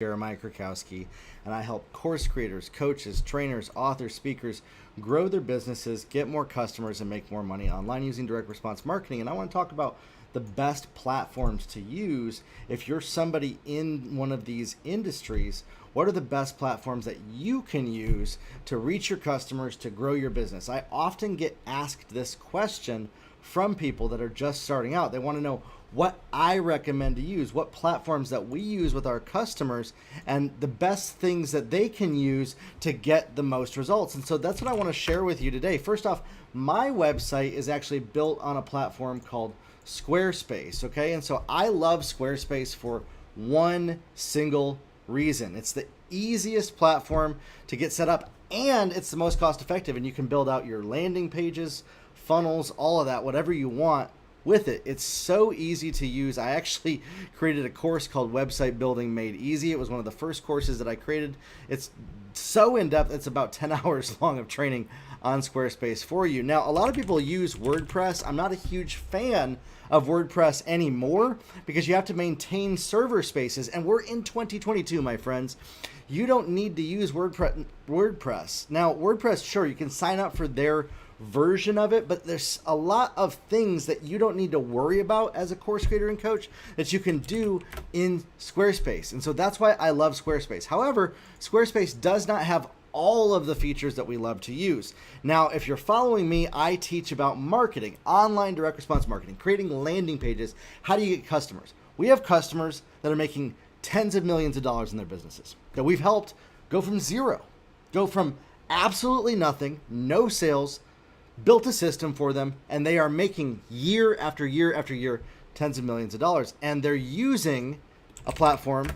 Jeremiah Krakowski, and I help course creators, coaches, trainers, authors, speakers grow their businesses, get more customers, and make more money online using direct response marketing. And I want to talk about the best platforms to use if you're somebody in one of these industries. What are the best platforms that you can use to reach your customers, to grow your business? I often get asked this question from people that are just starting out. They want to know what I recommend to use, what platforms that we use with our customers, and the best things that they can use to get the most results. And so that's what I want to share with you today. First off, my website is actually built on a platform called Squarespace, okay? And so I love Squarespace for one single reason. It's the easiest platform to get set up, and it's the most cost effective, and you can build out your landing pages, funnels, all of that, whatever you want with it. It's so easy to use. I actually created a course called Website Building Made Easy. It was one of the first courses that I created. It's so in-depth, it's about 10 hours long of training on Squarespace for you. Now, a lot of people use WordPress. I'm not a huge fan of WordPress anymore because you have to maintain server spaces, and we're in 2022, my friends. You don't need to use WordPress. Now, WordPress, sure, you can sign up for their version of it, but there's a lot of things that you don't need to worry about as a course creator and coach that you can do in Squarespace. And so that's why I love Squarespace. However, Squarespace does not have all of the features that we love to use. Now, if you're following me, I teach about marketing, online direct response marketing, creating landing pages. How do you get customers? We have customers that are making tens of millions of dollars in their businesses that we've helped go from zero, go from absolutely nothing, no sales, built a system for them, and they are making year after year after year tens of millions of dollars. And they're using a platform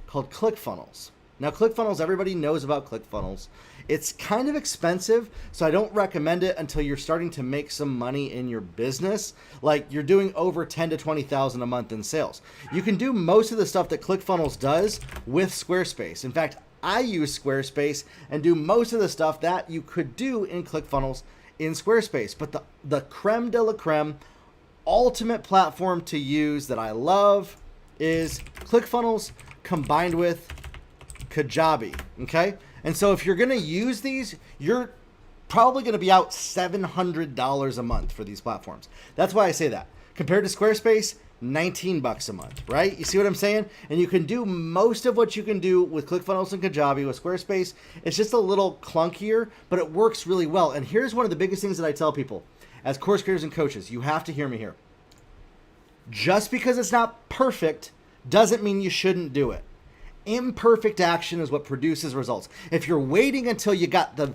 called ClickFunnels. Now, ClickFunnels, everybody knows about ClickFunnels. It's kind of expensive, so I don't recommend it until you're starting to make some money in your business. Like you're doing over 10 to 20,000 a month in sales. You can do most of the stuff that ClickFunnels does with Squarespace. In fact, I use Squarespace and do most of the stuff that you could do in ClickFunnels in Squarespace. But the creme de la creme, ultimate platform to use that I love is ClickFunnels combined with Kajabi, okay? And so if you're gonna use these, you're probably gonna be out $700 a month for these platforms. That's why I say that. Compared to Squarespace, 19 bucks a month, right? You see what I'm saying? And you can do most of what you can do with ClickFunnels and Kajabi. With Squarespace, it's just a little clunkier, but it works really well. And here's one of the biggest things that I tell people as course creators and coaches. You have to hear me here. Just because it's not perfect doesn't mean you shouldn't do it. Imperfect action is what produces results. If you're waiting until you got the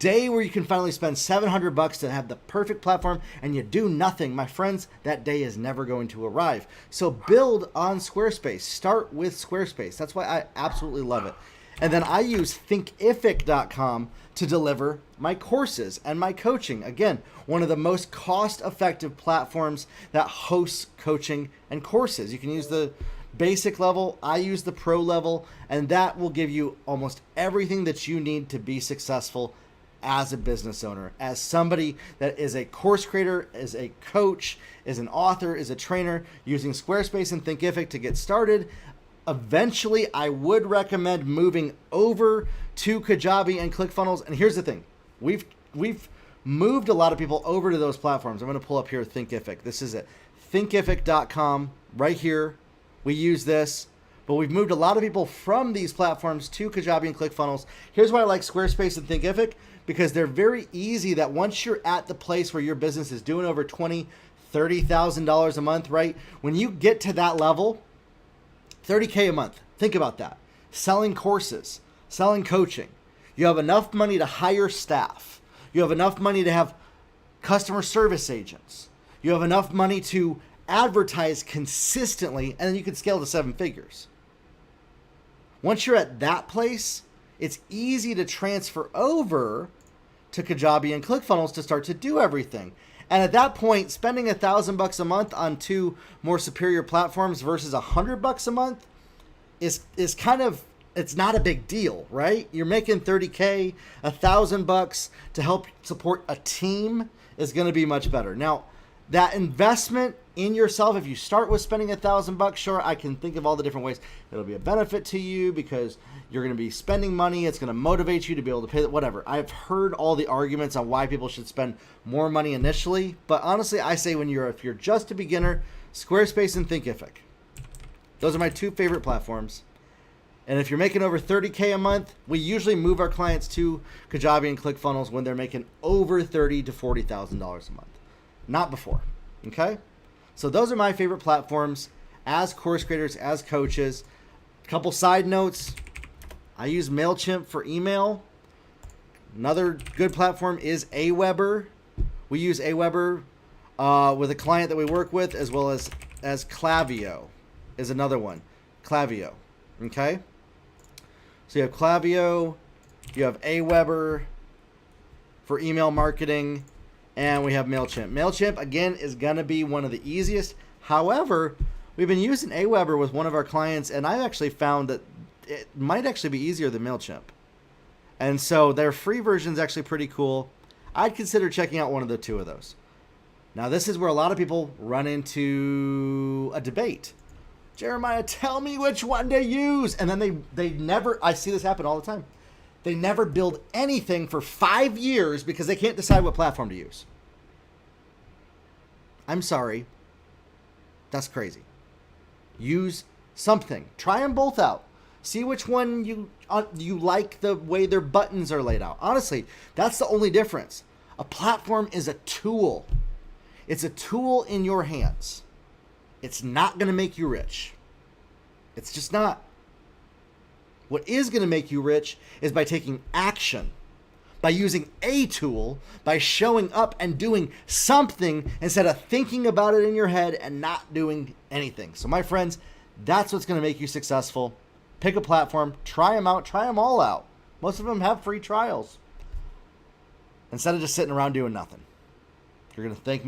day where you can finally spend $700 to have the perfect platform and you do nothing, my friends, that day is never going to arrive. So build on Squarespace. Start with Squarespace. That's why I absolutely love it. And then I use Thinkific.com to deliver my courses and my coaching. Again, one of the most cost-effective platforms that hosts coaching and courses. You can use the basic level, I use the pro level, and that will give you almost everything that you need to be successful as a business owner, as somebody that is a course creator, is a coach, is an author, is a trainer, using Squarespace and Thinkific to get started. Eventually, I would recommend moving over to Kajabi and ClickFunnels. And here's the thing, we've moved a lot of people over to those platforms. I'm going to pull up here Thinkific. This is it, Thinkific.com right here. We use this, but we've moved a lot of people from these platforms to Kajabi and ClickFunnels. Here's why I like Squarespace and Thinkific, because they're very easy that once you're at the place where your business is doing over $20,000, $30,000 a month, right? When you get to that level, $30K a month, think about that. Selling courses, selling coaching. You have enough money to hire staff. You have enough money to have customer service agents. You have enough money to advertise consistently, and then you can scale to 7 figures. Once you're at that place, it's easy to transfer over to Kajabi and ClickFunnels to start to do everything. And at that point, spending $1,000 a month on 2 more superior platforms versus $100 a month is kind of, it's not a big deal, right? You're making $30K, $1,000 to help support a team is going to be much better. Now, that investment in yourself, if you start with spending $1,000, sure, I can think of all the different ways it'll be a benefit to you because you're going to be spending money. It's going to motivate you to be able to pay whatever. I've heard all the arguments on why people should spend more money initially, but honestly, I say if you're just a beginner, Squarespace and Thinkific. Those are my two favorite platforms. And if you're making over $30K a month, we usually move our clients to Kajabi and ClickFunnels when they're making over $30,000 to $40,000 a month, not before. Okay, so those are my favorite platforms as course creators, as coaches. A couple side notes: I use MailChimp for email. Another good platform is Aweber. We use Aweber with a client that we work with, as well as Klaviyo is another one. Klaviyo. Okay. So you have Klaviyo, you have Aweber for email marketing, and we have MailChimp. MailChimp, again, is going to be one of the easiest. However, we've been using Aweber with one of our clients, and I actually found that it might actually be easier than MailChimp. And so their free version is actually pretty cool. I'd consider checking out one of the two of those. Now, this is where a lot of people run into a debate. Jeremiah, tell me which one to use. And then they never, I see this happen all the time. They never build anything for 5 years because they can't decide what platform to use. I'm sorry. That's crazy. Use something. Try them both out. See which one you like the way their buttons are laid out. Honestly, that's the only difference. A platform is a tool. It's a tool in your hands. It's not going to make you rich. It's just not. What is going to make you rich is by taking action, by using a tool, by showing up and doing something instead of thinking about it in your head and not doing anything. So my friends, that's what's going to make you successful. Pick a platform, try them out, try them all out. Most of them have free trials. Instead of just sitting around doing nothing. You're going to thank me